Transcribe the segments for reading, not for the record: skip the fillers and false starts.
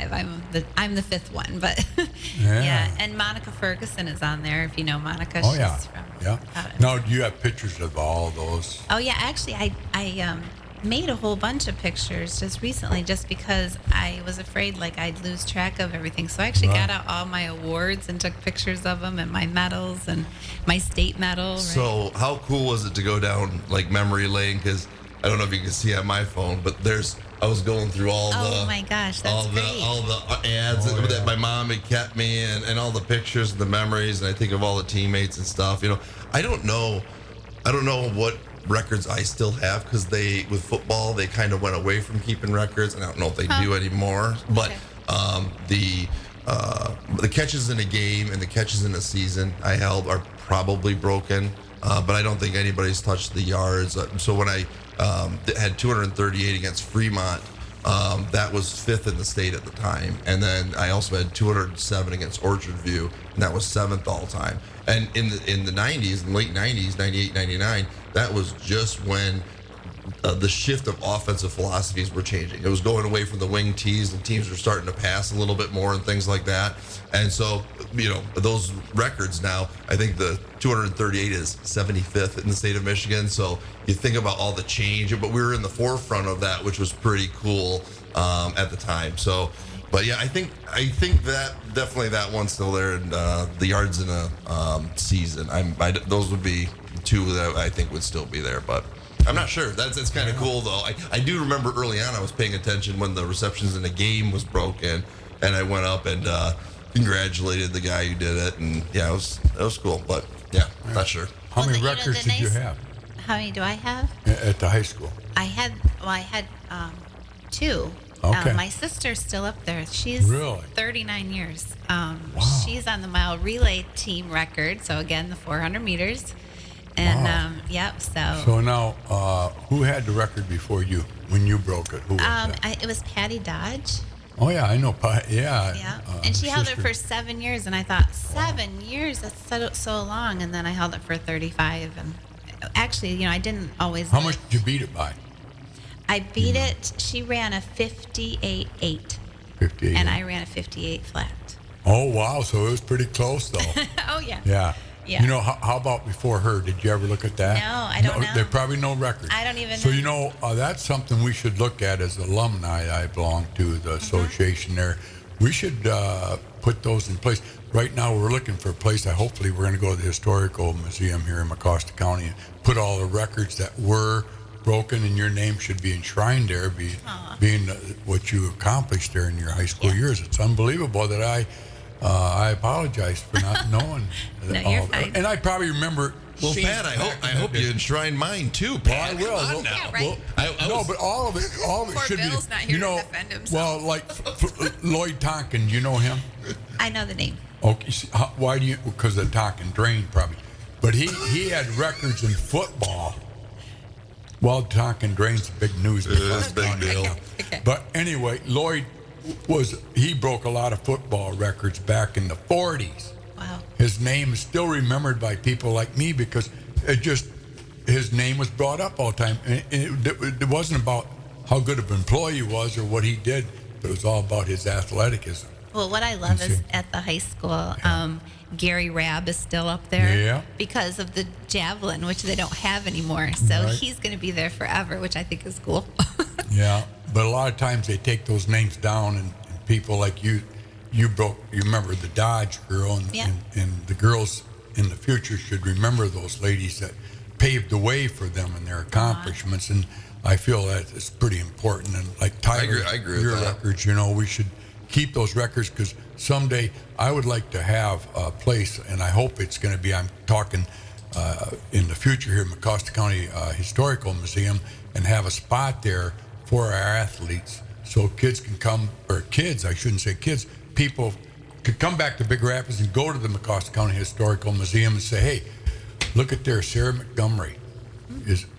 5. I'm the fifth one, but yeah. And Monica Ferguson is on there. If you know Monica, Oh, she's yeah. from. Yeah. Now, do you have pictures of all those? Oh yeah, actually, I made a whole bunch of pictures just recently, just because I was afraid like I'd lose track of everything. So I actually got out all my awards and took pictures of them and my medals and my state medal. Right? So how cool was it to go down like memory lane? Because I don't know if you can see on my phone, but I was going through all oh my gosh, that's all the ads that my mom had kept me and all the pictures and the memories, and I think of all the teammates and stuff. I don't know what records I still have, because with football they kind of went away from keeping records, and I don't know if they do anymore. But the catches in a game and the catches in a season I held are probably broken, but I don't think anybody's touched the yards. So when I had 238 against Fremont, that was fifth in the state at the time, and then I also had 207 against Orchard View, and that was seventh all time. And in the 90s, in the late 90s, 98, 99, that was just when the shift of offensive philosophies were changing. It was going away from the wing tees, and teams were starting to pass a little bit more and things like that. And so, those records now, I think the 238 is 75th in the state of Michigan. So you think about all the change, but we were in the forefront of that, which was pretty cool at the time. So, but yeah, I think that definitely that one's still there, and the yards in a season. Those would be two that I think would still be there, but I'm not sure. That's kind of cool though. I do remember early on I was paying attention when the receptions in a game was broken, and I went up and congratulated the guy who did it, and yeah, it was cool. But yeah, not sure. How many records did you have? How many do I have? At the high school? I had 2. Okay. My sister's still up there. She's really 39 years. Wow. She's on the mile relay team record. So again, the 400 meters. And yep. So now, who had the record before you when you broke it? Who was that? It was Patty Dodge. Oh yeah, I know. Yeah. Yeah. And she held it for 7 years, and I thought 7 years. That's so long. And then I held it for 35. And actually, I didn't always. How much did you beat it by? I beat it. She ran a 58.8. 58. And I ran a 58 flat. Oh wow! So it was pretty close though. Oh yeah. Yeah. Yeah. How about before her? Did you ever look at that? No, I don't know. There's probably no record. I don't even know. So, that's something we should look at as alumni. I belong to the association there. We should put those in place. Right now, we're looking for a place. Hopefully, we're going to go to the Historical Museum here in Mecosta County and put all the records that were broken, and your name should be enshrined there, being what you accomplished there in your high school years. It's unbelievable that I apologize for not knowing. No, you're fine. And I probably remember. Well, Pat, I hope you enshrine mine too, Pat. Well, I will. Yeah, right. But all of it Poor should Bill's be. not here to defend himself. Well, like Lloyd Tonkin, do you know him? I know the name. Okay, why do you? Because the Tonkin drain, probably. But he had records in football. Well, Tonkin drain's big news. It's a big deal. Okay. But anyway, Lloyd he broke a lot of football records back in the 40s. Wow. His name is still remembered by people like me because his name was brought up all the time. And it wasn't about how good of an employee he was or what he did, but it was all about his athleticism. Well, what I love is at the high school, Gary Rabb is still up there because of the javelin, which they don't have anymore. So he's going to be there forever, which I think is cool. Yeah, but a lot of times they take those names down, and people like you remember the Dodge girl, and the girls in the future should remember those ladies that paved the way for them and their accomplishments. And I feel that it's pretty important. And like Tyler, I agree with your that. records, we should keep those records because someday I would like to have a place, and I hope it's going to be, I'm talking in the future here at Mecosta County Historical Museum, and have a spot there for our athletes so kids can come, or kids, I shouldn't say kids, people could come back to Big Rapids and go to the Mecosta County Historical Museum and say, hey, look at there, Sarah Montgomery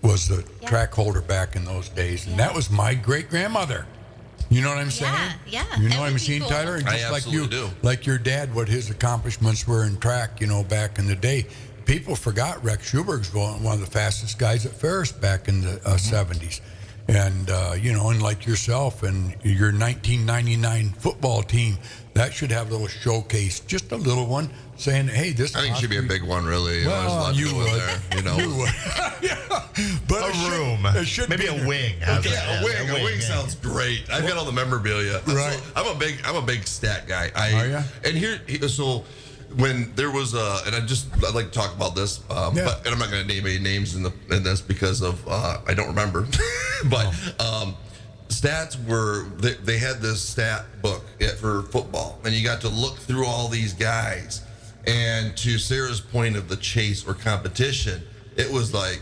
was the track holder back in those days, and that was my great-grandmother. You know what I'm saying? Yeah. You know what I'm saying, cool. Tyler? And I just absolutely do. Like your dad, what his accomplishments were in track, back in the day. People forgot Rex Schuberg's one of the fastest guys at Ferris back in the 70s. And, and like yourself and your 1999 football team, that should have a little showcase, just a little one, saying, hey, this I think it should be a big one, really. Well, you would. You would. Yeah. But A it should maybe be a wing. Yeah, a wing sounds great. I've got all the memorabilia. Right. So I'm a big stat guy. Are ya? And so when there was and I'd like to talk about this, but and I'm not going to name any names in this because of I don't remember, but stats were they had this stat book for football, and you got to look through all these guys. And to Sarah's point of the chase or competition, it was like,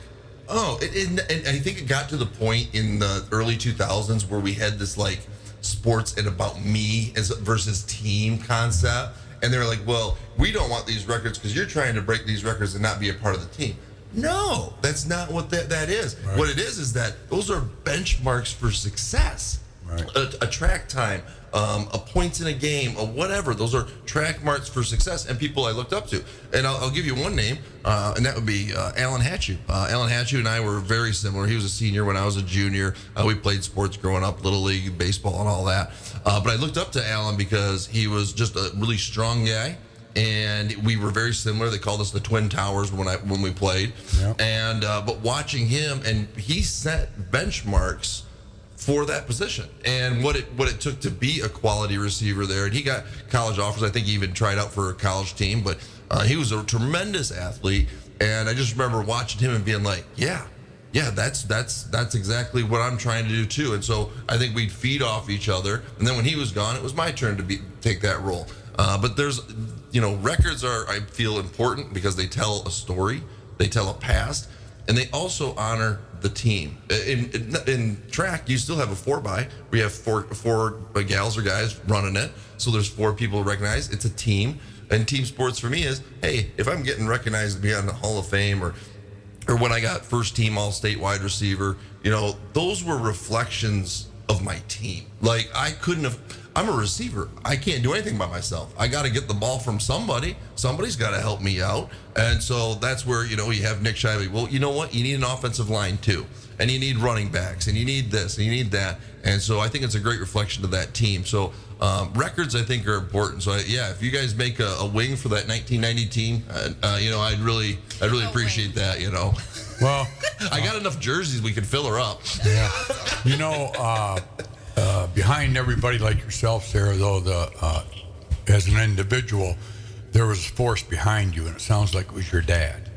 and I think it got to the point in the early 2000s where we had this like sports and about me versus team concept. And they were like, well, we don't want these records because you're trying to break these records and not be a part of the team. No, that's not what that is. Right. What it is that those are benchmarks for success. Right. A track time, a points in a game, or whatever. Those are track marks for success and people I looked up to. And I'll give you one name, and that would be Alan Hatchew. Alan Hatchew and I were very similar. He was a senior when I was a junior. We played sports growing up, Little League, baseball, and all that. But I looked up to Alan because he was just a really strong guy. And we were very similar. They called us the Twin Towers when we played. Yep. And but watching him, and he set benchmarks for that position and what it took to be a quality receiver there. And he got college offers. I think he even tried out for a college team, but he was a tremendous athlete. And I just remember watching him and being like, yeah, that's exactly what I'm trying to do too. And so I think we'd feed off each other. And then when he was gone, it was my turn to take that role. But there's, records are, I feel, important because they tell a story, they tell a past, and they also honor the team. In track, you still have a 4x. We have four gals or guys running it, so there's 4 people recognized. It's a team, and team sports for me is, hey, if I'm getting recognized to be on the Hall of Fame or when I got first team all-state wide receiver, those were reflections of my team. Like I'm a receiver. I can't do anything by myself. I got to get the ball from somebody. Somebody's got to help me out. And so that's where, you have Nick Shively. Well, you know what? You need an offensive line too. And you need running backs. And you need this. And you need that. And so I think it's a great reflection of that team. So records, I think, are important. So, if you guys make a wing for that 1990 team, I'd really appreciate that, Well, I got enough jerseys we could fill her up. Yeah. Behind everybody like yourself, Sarah, though, as an individual, there was a force behind you, and it sounds like it was your dad.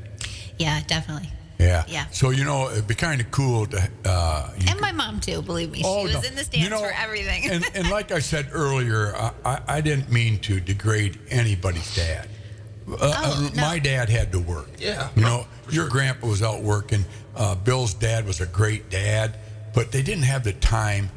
Yeah, definitely. Yeah. Yeah. So, it'd be kind of cool to... and my mom, too, believe me. She was in the stands for everything. and like I said earlier, I didn't mean to degrade anybody's dad. No. My dad had to work. Yeah. Your grandpa was out working. Bill's dad was a great dad, but they didn't have the time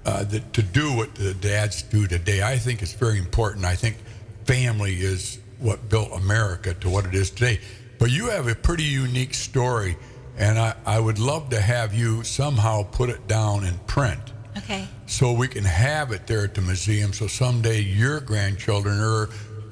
to do what the dads do today. I think it's very important. I think family is what built America to what it is today. But you have a pretty unique story, and I would love to have you somehow put it down in print. Okay. So we can have it there at the museum, so someday your grandchildren or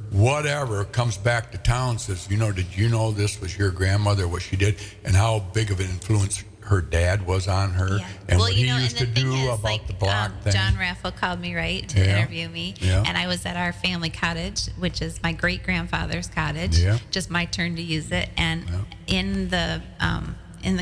whatever comes back to town and says, did you know this was your grandmother, what she did, and how big of an influence her dad was on her, Yeah. and Well, what he used to do about the block thing. John Raffle called me, to interview me, and I was at our family cottage, which is my great-grandfather's cottage, just my turn to use it, and in the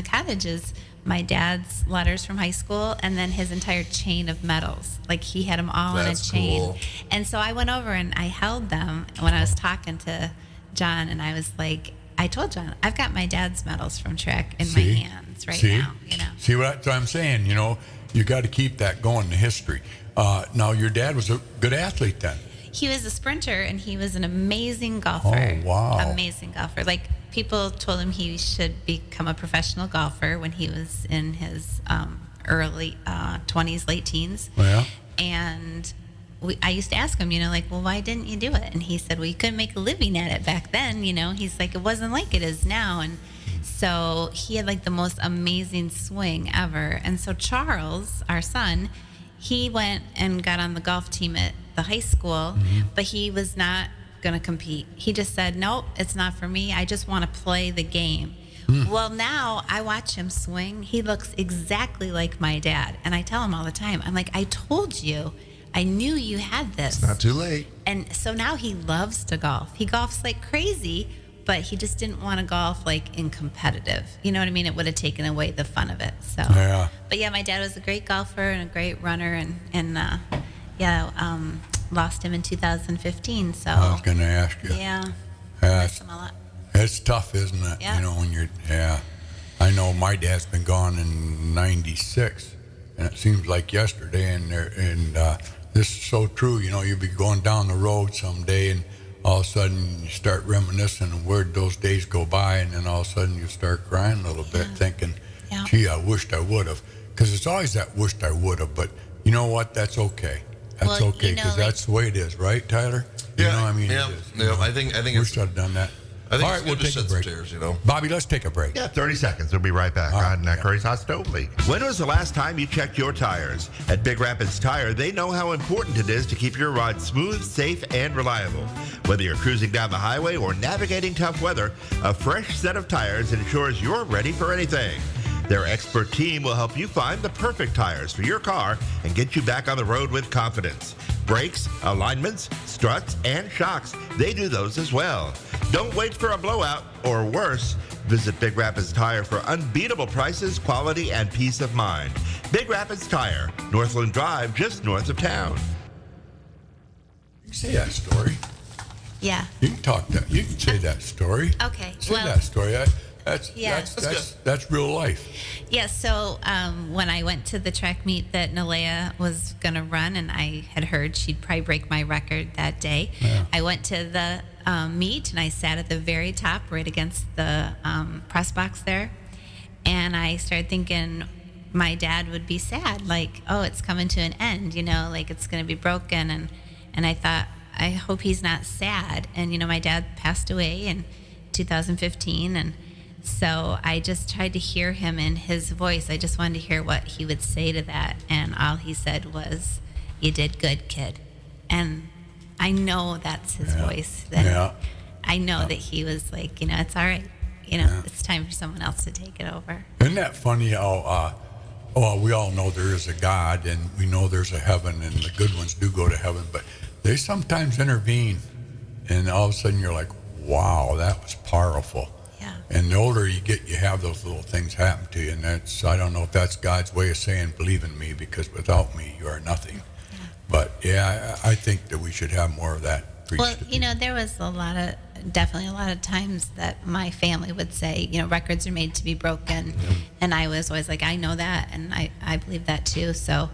cottages, my dad's letters from high school, and then his entire chain of medals. Like, he had them all in a chain. Cool. And so I went over and I held them when I was talking to John, and I was like, I told John, I've got my dad's medals from track in my hands now. See what I'm saying? You got to keep that going in history. Now, your dad was a good athlete then. He was a sprinter, and he was an amazing golfer. Oh, wow. Amazing golfer. Like, people told him he should become a professional golfer when he was in his early 20s, late teens. Yeah. And I used to ask him, well, why didn't you do it? And he said, well, you couldn't make a living at it back then. He's like, it wasn't like it is now. And so he had like the most amazing swing ever. And so Charles, our son, he went and got on the golf team at the high school, but he was not going to compete. He just said, nope, it's not for me. I just want to play the game. Well, now I watch him swing. He looks exactly like my dad. And I tell him all the time, I'm like, I told you, I knew you had this. Not too late. And so now he loves to golf. He golfs like crazy, but he just didn't want to golf like in competitive. You know what I mean? It would have taken away the fun of it. So, Yeah. But yeah, my dad was a great golfer and a great runner, and lost him in 2015. So I was going to ask you. yeah, Yeah, miss him a lot. it's tough, isn't it? Yeah. You know, when you're, I know my dad's been gone in 96, and it seems like yesterday, and this is so true. You know, you'll be going down the road someday, and all of a sudden you start reminiscing of where those days go by, and then all of a sudden you start crying a little bit, thinking, Yeah. gee, I wished I would have. Because it's always that wished I would have, but you know what? That's okay. That's Well, okay, you know, because like- that's the way it is, right, Tyler? You know, I mean, yeah, it is. yeah. You know? I think Wish it's. I'd have done that. I think All it's right, we'll good to take a shed some break. tears, you know. Bobby, let's take a break. Yeah, 30 seconds. We'll be right back on Curry's Hot Stove League. When was the last time you checked your tires? At Big Rapids Tire, they know how important it is to keep your ride smooth, safe, and reliable. Whether you're cruising down the highway or navigating tough weather, a fresh set of tires ensures you're ready for anything. Their expert team will help you find the perfect tires for your car and get you back on the road with confidence. Brakes, alignments, struts, and shocks, they do those as well. Don't wait for a blowout, or worse, visit Big Rapids Tire for unbeatable prices, quality, and peace of mind. Big Rapids Tire, Northland Drive, just north of town. You can say that story. Yeah. You can talk that. You can say that story. Okay. Say Well, that story. That's Yeah. that's real life. yeah. So when I went to the track meet that Nalea was going to run, and I had heard she'd probably break my record that day, Yeah. I went to the meet and I sat at the very top, right against the press box there, and I started thinking my dad would be sad, like, oh, it's coming to an end, you know, like it's going to be broken, and I thought, I hope he's not sad. And you know, my dad passed away in 2015, and so I just tried to hear him in his voice. I just wanted to hear what he would say to that. And all he said was, "You did good, kid." And I know that's his voice. That Yeah. I know that he was like, you know, it's all right. You know, it's time for someone else to take it over. Isn't that funny how, well, we all know there is a God, and we know there's a heaven, and the good ones do go to heaven, but they sometimes intervene, and all of a sudden you're like, wow, that was powerful. Yeah. And the older you get, you have those little things happen to you, and that's, I don't know if that's God's way of saying, believe in me, because without me, you are nothing. Yeah. But yeah, I think that we should have more of that preached. Well, to you know, there was definitely a lot of times that my family would say, you know, records are made to be broken. And I was always like, I know that. And I believe that too. So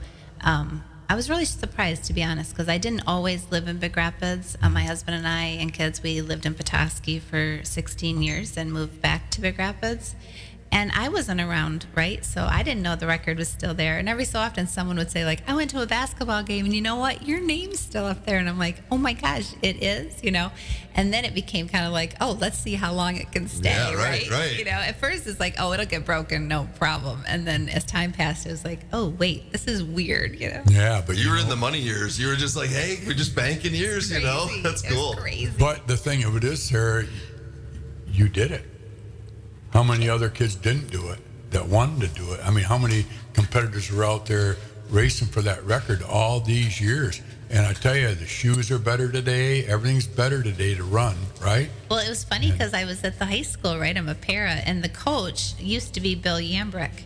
I was really surprised, to be honest, because I didn't always live in Big Rapids. My husband and I and kids, we lived in Petoskey for 16 years and moved back to Big Rapids. And I wasn't around, right? So I didn't know the record was still there. And every so often someone would say, like, I went to a basketball game and you know what? Your name's still up there. And I'm like, oh my gosh, it is, you know? And then it became kind of like, oh, let's see how long it can stay, Yeah, right. You know, at first it's like, oh, it'll get broken, no problem. And then as time passed, it was like, oh, wait, this is weird, you know? Yeah, but You were in know, the money years. You were just like, hey, we're just banking years, you know? Crazy. That's It was cool. crazy. But the thing of it is, Sarah, you did it. How many other kids didn't do it that wanted to do it? I mean, how many competitors were out there racing for that record all these years? And I tell you, the shoes are better today. Everything's better today to run, right? Well, it was funny because I was at the high school, right? I'm a para, and the coach used to be Bill Yambrick.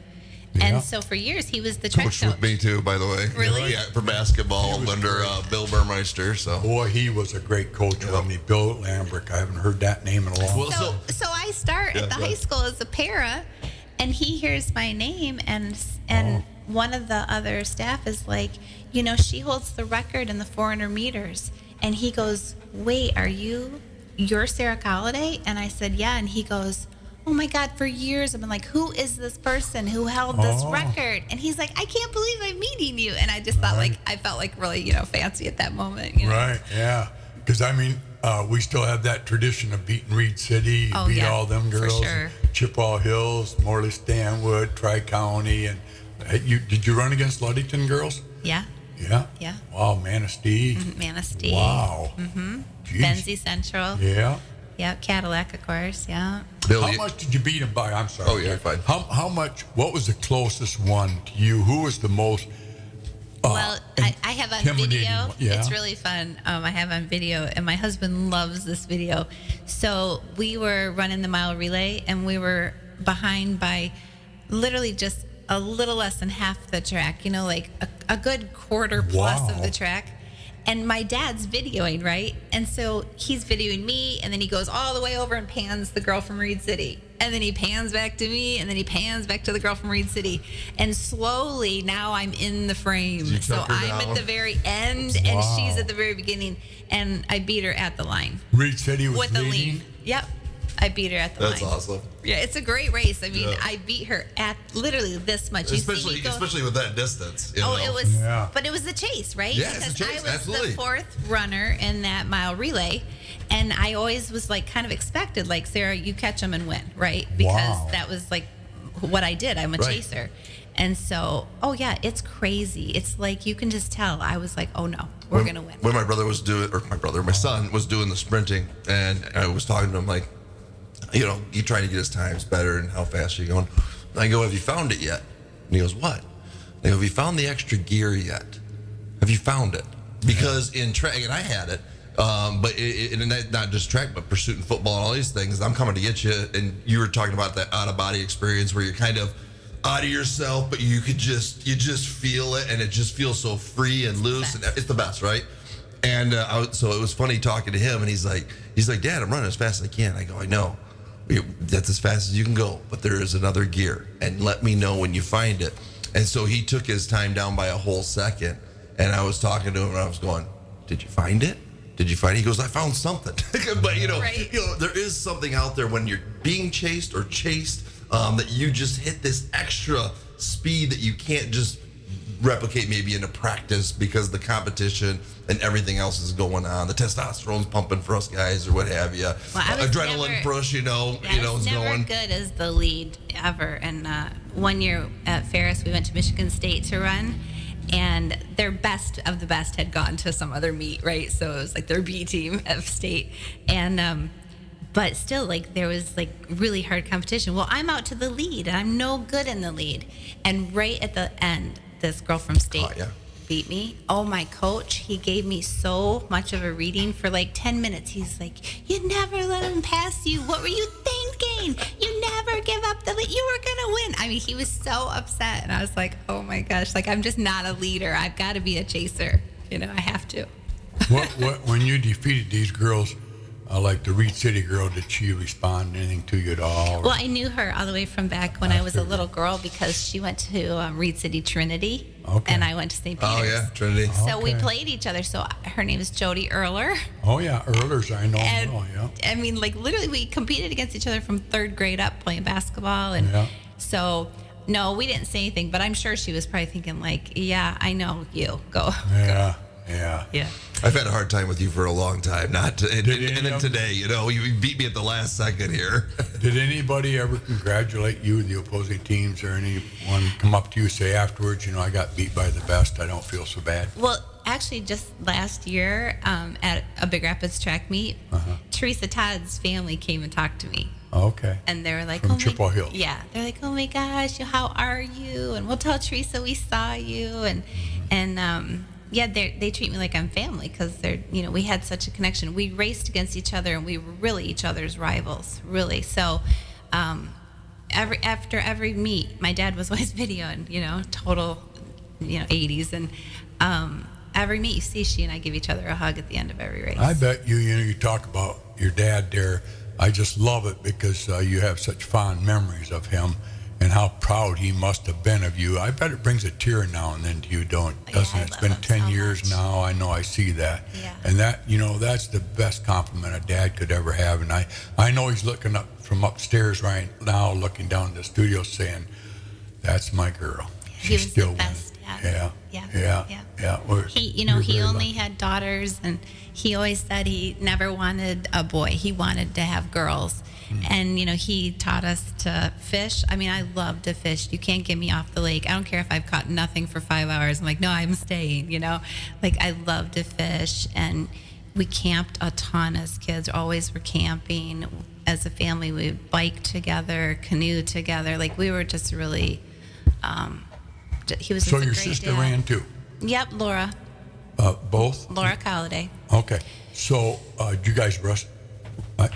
Yeah. And so for years, he was the track Coached coach. with me too, by the way. Really? Yeah, for basketball He was under great. Bill Burmeister. So. Boy, he was a great coach, wasn't he? Bill Lambrick. I haven't heard that name in a long Well, time. So I start Yeah, at the go high ahead. school as a para, and he hears my name, and one of the other staff is like, you know, she holds the record in the 400 meters, and he goes, wait, you're Sarah Colliday? And I said, yeah, and he goes, oh my God, for years I've been like, who is this person who held this Oh. record? And he's like, I can't believe I'm meeting you. And I just thought Right. like, I felt like really, you know, fancy at that moment. You know? Right, yeah. Because, I mean, we still have that tradition of beating Reed City, Oh, beat yeah, all them for girls, sure. Chippewa Hills, Morley Stanwood, Tri-County. And did you run against Ludington girls? Yeah. Yeah? Yeah. Wow, Manistee. Manistee. Wow. Mm-hmm. Jeez. Benzie Central. Yeah. Yep, Cadillac, of course. Yeah. Bill, How much did you beat him by? I'm sorry. Oh, yeah, fine. How much? What was the closest one to you? Who was the most? Well, I have on intimidating video. one. Yeah. It's really fun. I have on video, and my husband loves this video. So we were running the mile relay, and we were behind by literally just a little less than half the track, like a good quarter plus Wow. of the track. And my dad's videoing, right? And so he's videoing me, and then he goes all the way over and pans the girl from Reed City. And then he pans back to me, and then he pans back to the girl from Reed City. And slowly, now I'm in the frame. You So took her I'm down. at the very end, and Wow. she's at the very beginning. And I beat her at the line Reed said he was with the leading. lean. Yep. I beat her at the That's line. awesome. Yeah, it's a great race. I mean, Yeah. I beat her at literally this much. You see me go- Especially with that distance. You Oh, know? it was, Yeah. but it was the chase, right? Yeah, it's because the chase, I was absolutely. the fourth runner in that mile relay, and I always was like kind of expected, like Sarah, you catch them and win, right? Because Wow. that was like what I did. I'm a Right. chaser, and so it's crazy. It's like you can just tell. I was like, oh no, we're gonna win. When my brother was my son was doing the sprinting, and I was talking to him like, he trying to get his times better and how fast are you going? And I go, have you found it yet? And he goes, what? I go, have you found the extra gear yet? Have you found it? Because in track, and I had it, but not just track, but pursuit and football and all these things, I'm coming to get you. And you were talking about that out of body experience where you're kind of out of yourself, but you just feel it, and it just feels so free and loose, and it's the best, right? And so it was funny talking to him, and he's like, Dad, I'm running as fast as I can. I go, I know. That's as fast as you can go, but there is another gear, and let me know when you find it. And so he took his time down by a whole second, and I was talking to him, and I was going, did you find it? Did you find it? He goes, I found something. But Right. There is something out there when you're being chased or chased, that you just hit this extra speed that you can't just replicate maybe into practice because the competition and everything else is going on. The testosterone's pumping for us guys or what have you. Well, I was Adrenaline never- push, I was is never going. good as the lead ever. And one year at Ferris, we went to Michigan State to run, and their best of the best had gone to some other meet, right? So it was like their B team of state, and but still, like there was like really hard competition. Well, I'm out to the lead, and I'm no good in the lead, and right at the end, this girl from state. Oh, yeah. Beat me. Oh, my coach, he gave me so much of a reading for like 10 minutes. He's like, you never let him pass you. What were you thinking? You never give up the lead. You were going to win. I mean, he was so upset. And I was like, oh my gosh, like I'm just not a leader. I've got to be a chaser. I have to. When you defeated these girls, like the Reed City girl, did she respond anything to you at all? Well, I knew her all the way from back when I was a little girl because she went to Reed City Trinity, Okay. and I went to St. Peter's. Oh, yeah, Trinity. So we Okay. played each other. So her name is Jody Erler. Oh yeah, Earlers, I know. And Oh yeah. I mean, like literally, we competed against each other from third grade up playing basketball, and Yeah. so no, we didn't say anything. But I'm sure she was probably thinking like, "Yeah, I know you. Go." Yeah, yeah. Yeah. I've had a hard time with you for a long time. And any then of- today, you beat me at the last second here. Did anybody ever congratulate you, the opposing teams, or anyone come up to you and say afterwards, I got beat by the best, I don't feel so bad? Well, actually, just last year at a Big Rapids track meet, Teresa Todd's family came and talked to me. Okay. And they were like, From oh Chippewa my, Hills. yeah. They're like, oh my gosh, how are you? And we'll tell Teresa we saw you. And yeah, they treat me like I'm family because we had such a connection. We raced against each other, and we were really each other's rivals, really. So after every meet, my dad was always videoing, total, 80s. And every meet you see, she and I give each other a hug at the end of every race. I bet you talk about your dad there. I just love it because you have such fond memories of him and how proud he must have been of you. I bet it brings a tear now and then to you, doesn't Yeah, it? I It's love been him 10 so years much. now. I know I see that. Yeah. And that, that's the best compliment a dad could ever have. And I know he's looking up from upstairs right now, looking down the studio saying, that's my girl. He She's was still the winning." best dad. Yeah. Yeah. Yeah. Yeah. Yeah. Well, He, you're he very only lucky. had daughters, and he always said he never wanted a boy. He wanted to have girls. And, he taught us to fish. I mean, I love to fish. You can't get me off the lake. I don't care if I've caught nothing for 5 hours. I'm like, no, I'm staying, Like, I love to fish. And we camped a ton as kids. Always were camping as a family. We would bike together, canoe together. Like we were just really. He was. So just a your great sister dad. ran too? Yep, Laura Both? Colliday. Okay. So did you guys rest?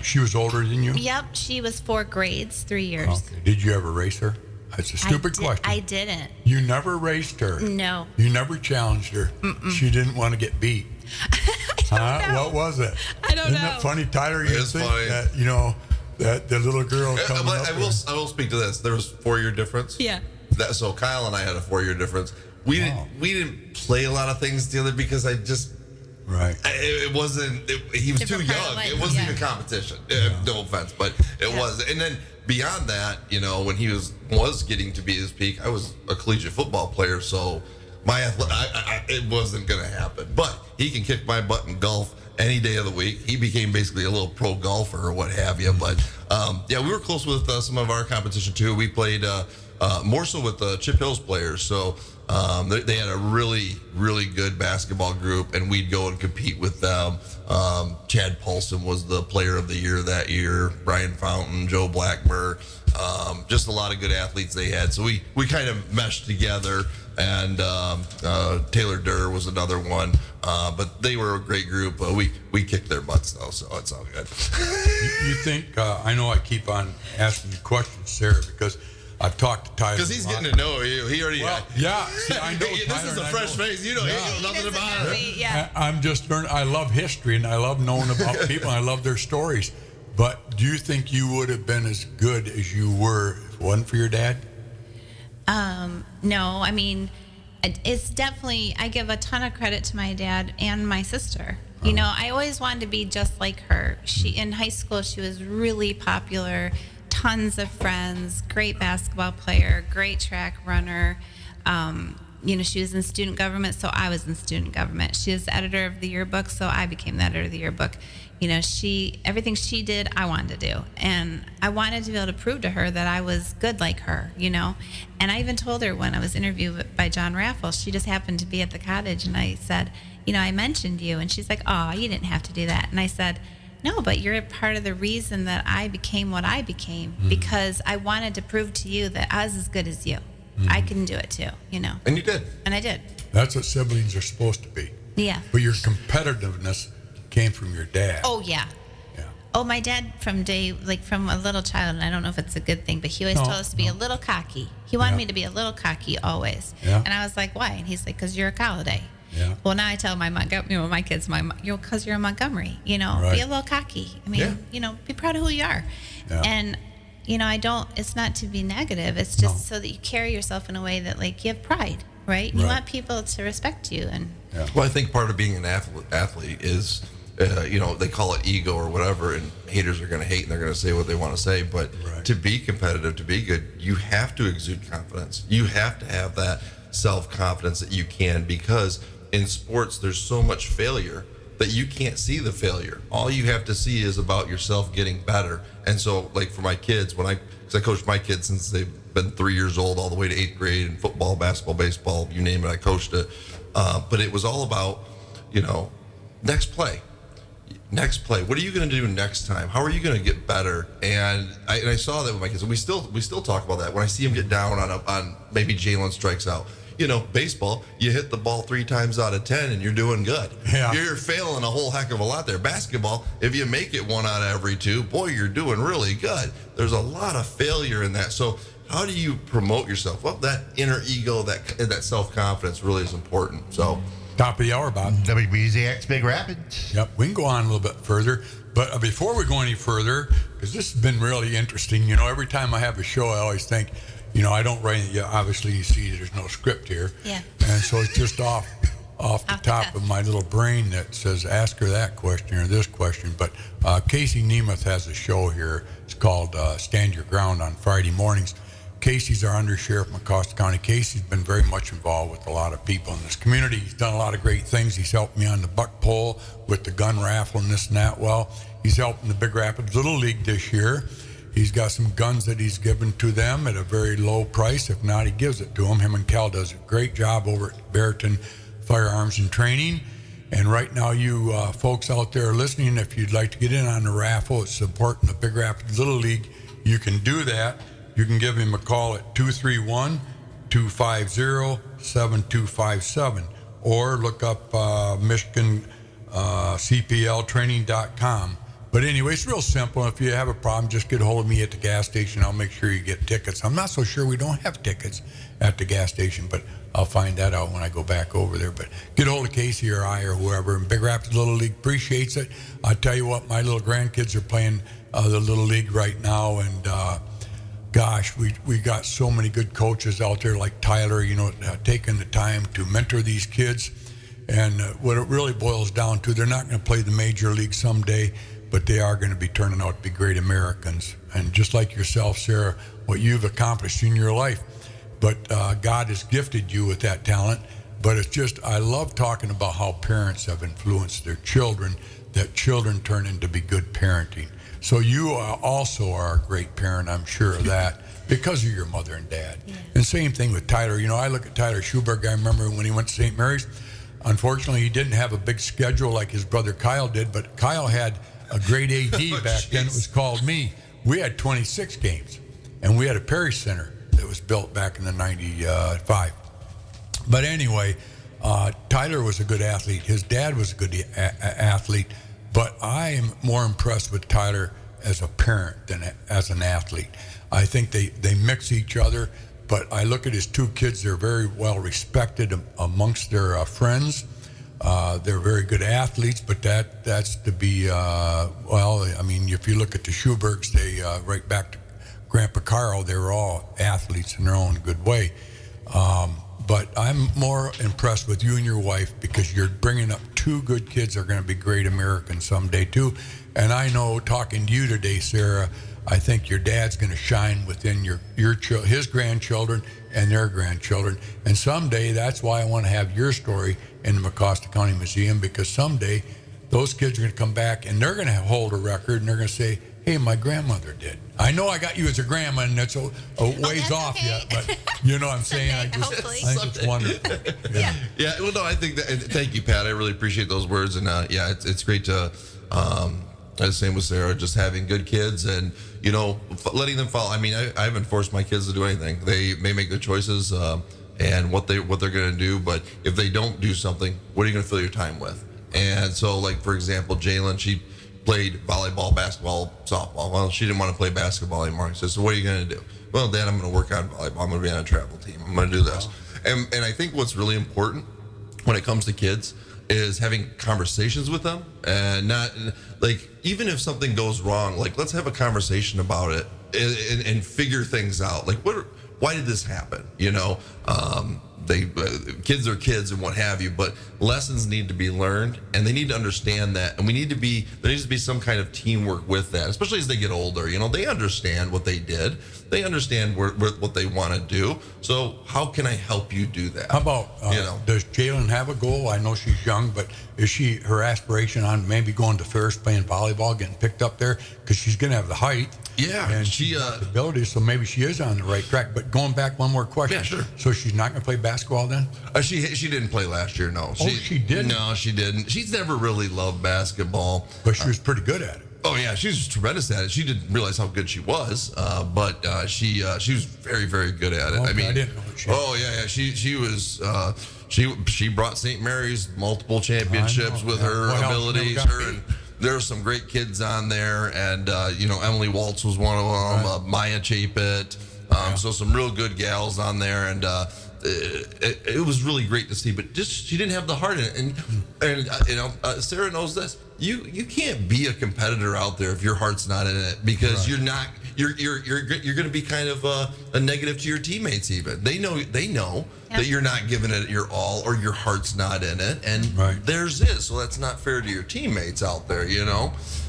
She was older than you? Yep, she was 4 grades, 3 years. Okay. Did you ever race her? That's a stupid question. I didn't. You never raced her? No. You never challenged her? She didn't want to get beat? I don't know. What was it? I don't Isn't know. that funny, Tyler? It You is think funny. that, that the little girl coming But up I will speak to this. There was 4-year difference. Yeah. So Kyle and I had a 4-year difference. We didn't play a lot of things together because I just Right. it wasn't. He was Different too part of young. life, It wasn't yeah. even competition. No offense, but it Yeah. was. And then beyond that, when he was getting to be his peak, I was a collegiate football player, so my it wasn't going to happen. But he can kick my butt in golf any day of the week. He became basically a little pro golfer or what have you. But we were close with some of our competition too. We played more so with the Chip Hills players. So they had a really, really good basketball group, and we'd go and compete with them. Chad Paulson was the player of the year that year. Brian Fountain, Joe Blackmer, just a lot of good athletes they had. So we kind of meshed together, and Taylor Durr was another one. But they were a great group. We kicked their butts, though, so it's all good. You think, I know I keep on asking you questions, Sarah, because I've talked to Tyler. Because he's a lot. getting to know you. He already. Well, yeah. See, I know This Tyler, is a and I fresh know- face. You know nothing about it. Yeah. I'm just learning. I love history and I love knowing about people and I love their stories. But do you think you would have been as good as you were if it wasn't for your dad? No, I mean, it's definitely, I give a ton of credit to my dad and my sister. I always wanted to be just like her. In high school, she was really popular, tons of friends, great basketball player, great track runner. She was in student government, so I was in student government. She was the editor of the yearbook, so I became the editor of the yearbook. Everything she did, I wanted to do. And I wanted to be able to prove to her that I was good like her, And I even told her when I was interviewed by John Raffles, she just happened to be at the cottage, and I said, I mentioned you. And she's like, oh, you didn't have to do that. And I said, no, but you're a part of the reason that I became what I became, because I wanted to prove to you that I was as good as you. I can do it too, And you did. And I did. That's what siblings are supposed to be. Yeah. But your competitiveness came from your dad. Oh, yeah. Yeah. Oh, my dad from a little child, and I don't know if it's a good thing, but he always told us to be a little cocky. He wanted Yeah. me to be a little cocky always. Yeah. And I was like, why? And he's like, because you're a Colliday. Yeah. Well, now I tell my kids, because you're a Montgomery, be Right. a little cocky. I mean, be proud of who you are. Yeah. And, it's not to be negative. It's just so that you carry yourself in a way that, you have pride, right? And you Right. want people to respect you. And Well, I think part of being an athlete is, they call it ego or whatever, and haters are going to hate and they're going to say what they want to say. But Right. to be competitive, to be good, you have to exude confidence. You have to have that self-confidence that you can, because in sports, there's so much failure that you can't see the failure. All you have to see is about yourself getting better. And so, for my kids, because I coached my kids since they've been 3 years old all the way to 8th grade, in football, basketball, baseball, you name it, I coached it. But it was all about, next play. Next play. What are you going to do next time? How are you going to get better? And I saw that with my kids. And we still talk about that when I see them get down on maybe Jalen strikes out. Baseball, you hit the ball 3 times out of 10 and you're doing good. Yeah. You're failing a whole heck of a lot there. Basketball, if you make it 1 out of every 2, boy, you're doing really good. There's a lot of failure in that. So how do you promote yourself? Well, that inner ego, that self-confidence really is important. So Top of the hour, Bob. WBZX Big Rapids. Yep, we can go on a little bit further. But before we go any further, because this has been really interesting, every time I have a show, I always think, I don't write it. Obviously, you see there's no script here. Yeah. And so it's just off the top cuff. of my little brain that says, ask her that question or this question. But Casey Nemeth has a show here. It's called Stand Your Ground on Friday mornings. Casey's our undersheriff in Mecosta County. Casey's been very much involved with a lot of people in this community. He's done a lot of great things. He's helped me on the buck pole with the gun raffle and this and that. Well, he's helping the Big Rapids Little League this year. He's got some guns that he's given to them at a very low price. If not, he gives it to them. Him and Cal does a great job over at Barrington Firearms and Training. And right now, you folks out there listening, if you'd like to get in on the raffle, it's supporting the Big Rapids Little League, you can do that. You can give him a call at 231-250-7257 or look up Michigan CPLtraining.com. But anyway, it's real simple. If you have a problem, just get a hold of me at the gas station. I'll make sure you get tickets. I'm not so sure we don't have tickets at the gas station, but I'll find that out when I go back over there. But get a hold of Casey or I or whoever. And Big Rapids Little League appreciates it. I tell you what, my little grandkids are playing the Little League right now, and gosh, we got so many good coaches out there like Tyler, taking the time to mentor these kids. And what it really boils down to, they're not going to play the major league someday, but they are going to be turning out to be great Americans. And just like yourself, Sarah, what you've accomplished in your life. But God has gifted you with that talent. But it's just, I love talking about how parents have influenced their children, that children turn into be good parenting. So you also are a great parent, I'm sure of that, because of your mother and dad. Yeah. And same thing with Tyler. I look at Tyler Schuberg. I remember when he went to St. Mary's. Unfortunately, he didn't have a big schedule like his brother Kyle did, but Kyle had a great AD back then. It was called me. We had 26 games, and we had a parish center that was built back in the 95. But anyway, Tyler was a good athlete. His dad was a good athlete, but I am more impressed with Tyler as a parent than as an athlete. I think they mix each other. But I look at his two kids, they're very well respected amongst their friends. They're very good athletes, but that's to be, if you look at the Schubergs, they, right back to Grandpa Carl, they were all athletes in their own good way. But I'm more impressed with you and your wife because you're bringing up two good kids that are going to be great Americans someday too. And I know, talking to you today, Sarah, I think your dad's going to shine within his grandchildren and their grandchildren. And someday, that's why I want to have your story in the Mecosta County Museum, because someday those kids are going to come back and they're going to hold a record and they're going to say, hey, my grandmother did. I know I got you as a grandma and that's a ways off okay. yet, but you know what I'm saying? I think it's wonderful. Yeah. Yeah, well, no, I think that, and thank you, Pat. I really appreciate those words. And it's great to, as same with Sarah, just having good kids and, letting them follow. I mean, I haven't forced my kids to do anything. They may make their choices and what they're going to do. But if they don't do something, what are you going to fill your time with? And so, like, for example, Jalen, she played volleyball, basketball, softball. Well, she didn't want to play basketball anymore. He said, so what are you going to do? Well, Dad, I'm going to work on volleyball. I'm going to be on a travel team. I'm going to do this. And I think what's really important when it comes to kids is having conversations with them, and not like, even if something goes wrong, like, let's have a conversation about it and figure things out. Like, why did this happen? Kids are kids and what have you, but lessons need to be learned and they need to understand that. And there needs to be some kind of teamwork with that, especially as they get older. They understand what they did. They understand what they want to do. So how can I help you do that? How about, does Jalen have a goal? I know she's young, but is her aspiration on maybe going to Ferris, playing volleyball, getting picked up there? Because she's going to have the height. Yeah. And she's got the ability, so maybe she is on the right track. But going back, one more question. Yeah, sure. So she's not going to play basketball then? She didn't play last year, no. She didn't? No, she didn't. She's never really loved basketball. But she was pretty good at it. Oh yeah, she was tremendous at it. She didn't realize how good she was, but she was very, very good at it. Okay, I mean, I didn't know she. Oh yeah. She was. She brought St. Mary's multiple championships with her abilities. There were some great kids on there, and Emily Waltz was one of them. Right. Maya Chapit. So some real good gals on there, and it was really great to see. But just she didn't have the heart in it, and Sarah knows this. You can't be a competitor out there if your heart's not in it, because you're not. You're going to be kind of a negative to your teammates. Even they know that you're not giving it your all, or your heart's not in it, and theirs is. So that's not fair to your teammates out there,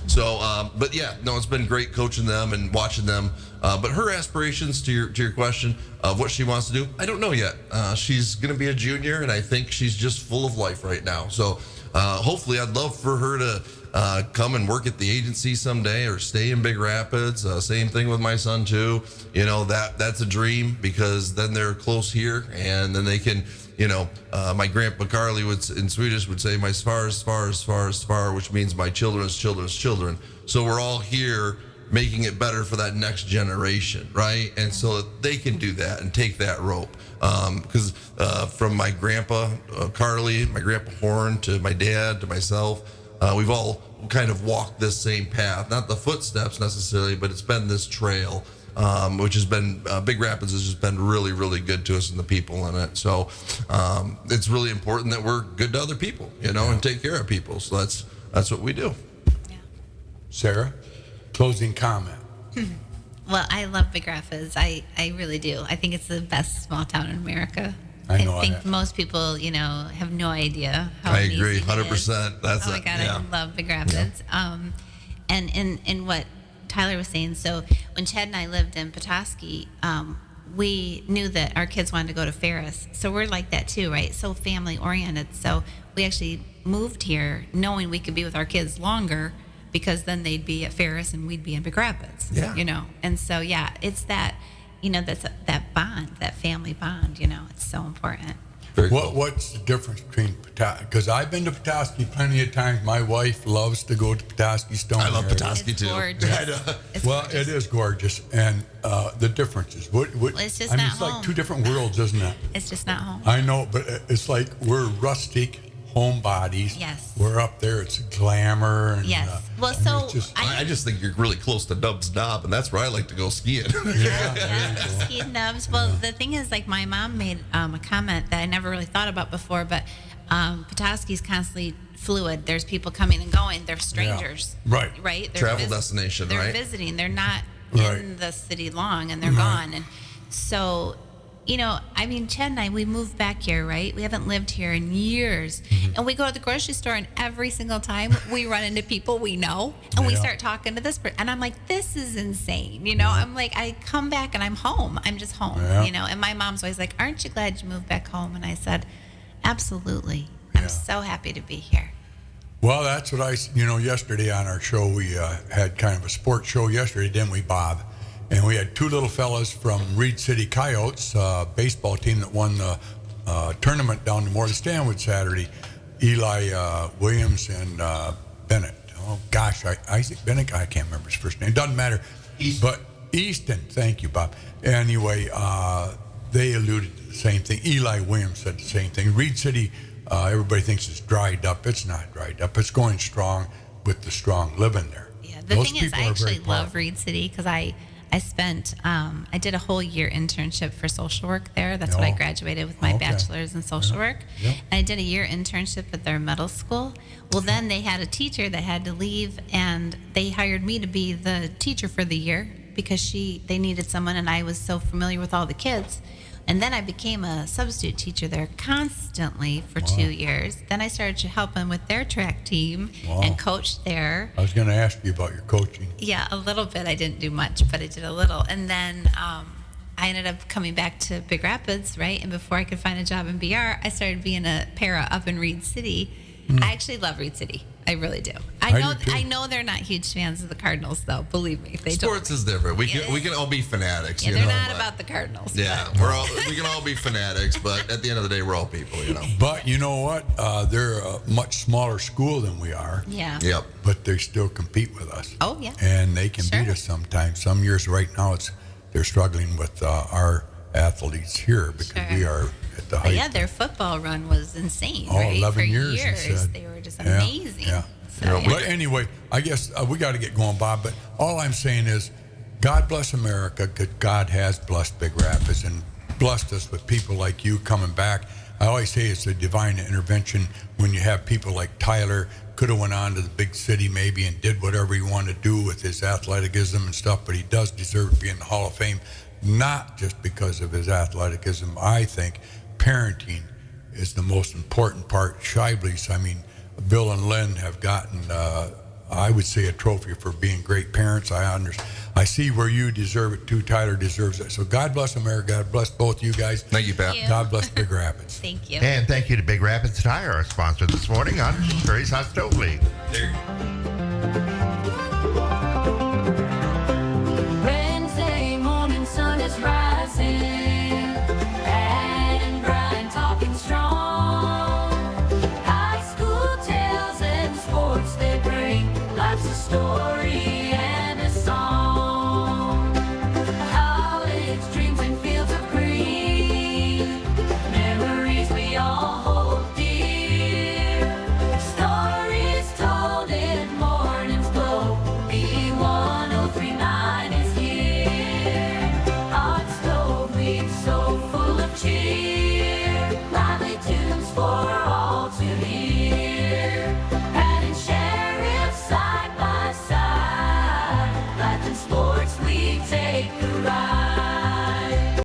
So, but yeah, no, it's been great coaching them and watching them. But her aspirations, to your question of what she wants to do, I don't know yet. She's going to be a junior, and I think she's just full of life right now. So hopefully, I'd love for her to come and work at the agency someday, or stay in Big Rapids. Same thing with my son too. That's a dream, because then they're close here, and then they can My grandpa Carly in Swedish would say, "My far, which means my children's children's children. So we're all here making it better for that next generation, right? And so that they can do that and take that rope. Because from my grandpa Carly, my grandpa Horn, to my dad, to myself, we've all kind of walked this same path. Not the footsteps necessarily, but it's been this trail, which has been, Big Rapids has just been really, really good to us and the people in it. So it's really important that we're good to other people, and take care of people. So that's what we do. Yeah. Sarah, closing comment. Well, I love Big Rapids. I really do. I think it's the best small town in America. I know think that. most people, have no idea how I amazing agree, it is. 100%. That's oh my it. God, Yeah. I love Big Rapids. And in what Tyler was saying, so when Chad and I lived in Petoskey, we knew that our kids wanted to go to Ferris. So we're like that too, right? So family oriented. So we actually moved here knowing we could be with our kids longer, because then they'd be at Ferris and we'd be in Big Rapids. Yeah. And so it's that, that's that bond, that family bond. It's so important. Very cool. What's the difference between Petoskey? Because I've been to Petoskey plenty of times. My wife loves to go to Petoskey Stone. I love area. Petoskey It's too. gorgeous. I know. It's Well, gorgeous. it is gorgeous, and the differences. It's just I mean, not it's like home. two different worlds, isn't it? It's just not home. I know, but it's like we're rustic homebodies. Yes. We're up there. It's glamour. And, Yes. Well, I mean, so it's just- I just think you're really close to Dub's Knob, and that's where I like to go skiing. Yeah, ski nubs. Well, the thing is, like, my mom made a comment that I never really thought about before, but Petoskey's constantly fluid. There's people coming and going. They're strangers. Right. Right? Travel destination, they're right? visiting. They're not Right. in the city long, and they're Right. gone. And so, Chad and I, we moved back here, right? We haven't lived here in years. Mm-hmm. And we go to the grocery store, and every single time we run into people we know, and we Yeah. start talking to this person. And I'm like, this is insane. I'm like, I come back and I'm home. I'm just home, Yeah. And my mom's always like, aren't you glad you moved back home? And I said, absolutely. I'm Yeah. so happy to be here. Well, that's what yesterday on our show, we had kind of a sports show yesterday, didn't we, Bob? And we had two little fellas from Reed City Coyotes, baseball team that won the tournament down to Morley Stanwood Saturday. Eli Williams and Bennett. Oh, gosh, Isaac Bennett? I can't remember his first name. Doesn't matter. But Easton, thank you, Bob. Anyway, they alluded to the same thing. Eli Williams said the same thing. Reed City, everybody thinks it's dried up. It's not dried up. It's going strong with the strong living there. Yeah. The Those thing is, people I are very actually love powerful. Reed City because I spent, I did a whole year internship for social work there. That's what I Oh. graduated with my Okay. bachelor's in social work. Yep. And I did a year internship at their middle school. Well, then they had a teacher that had to leave, and they hired me to be the teacher for the year because they needed someone, and I was so familiar with all the kids. And then I became a substitute teacher there constantly for 2 years. Then I started helping with their track team Wow. and coached there. I was going to ask you about your coaching. Yeah, a little bit. I didn't do much, but I did a little. And then I ended up coming back to Big Rapids, right? And before I could find a job in BR, I started being a para up in Reed City. I actually love Reed City. I really do. I do too. I know they're not huge fans of the Cardinals, though. Believe me, they Sports is different. We can all be fanatics. don't. Yeah, they're not but- about the Cardinals. Yeah, but- we can all be fanatics, but at the end of the day, we're all people. But you know what? They're a much smaller school than we are. Yeah. Yep. But they still compete with us. Oh, yeah. And they can Sure. beat us sometimes. Some years right now, they're struggling with our athletes here because Sure. we are at the But height. yeah, their football run was insane, Oh, right? 11 For years, he said. they were just Yeah, amazing. yeah. So, yeah. But anyway, I guess we got to get going, Bob. But all I'm saying is, God bless America. God has blessed Big Rapids and blessed us with people like you coming back. I always say it's a divine intervention when you have people like Tyler. Could have went on to the big city maybe and did whatever he wanted to do with his athleticism and stuff, but he does deserve to be in the Hall of Fame, not just because of his athleticism. I think parenting is the most important part. Shively's, Bill and Lynn have gotten, I would say, a trophy for being great parents. I see where you deserve it too. Tyler deserves it. So God bless America. God bless both you guys. Thank you, Pat. Thank you. God bless Big Rapids. Thank you. And thank you to Big Rapids Tire, our sponsor this morning on Curries Hot Stove League. Wednesday morning sun is rising and bright, talking strong. story.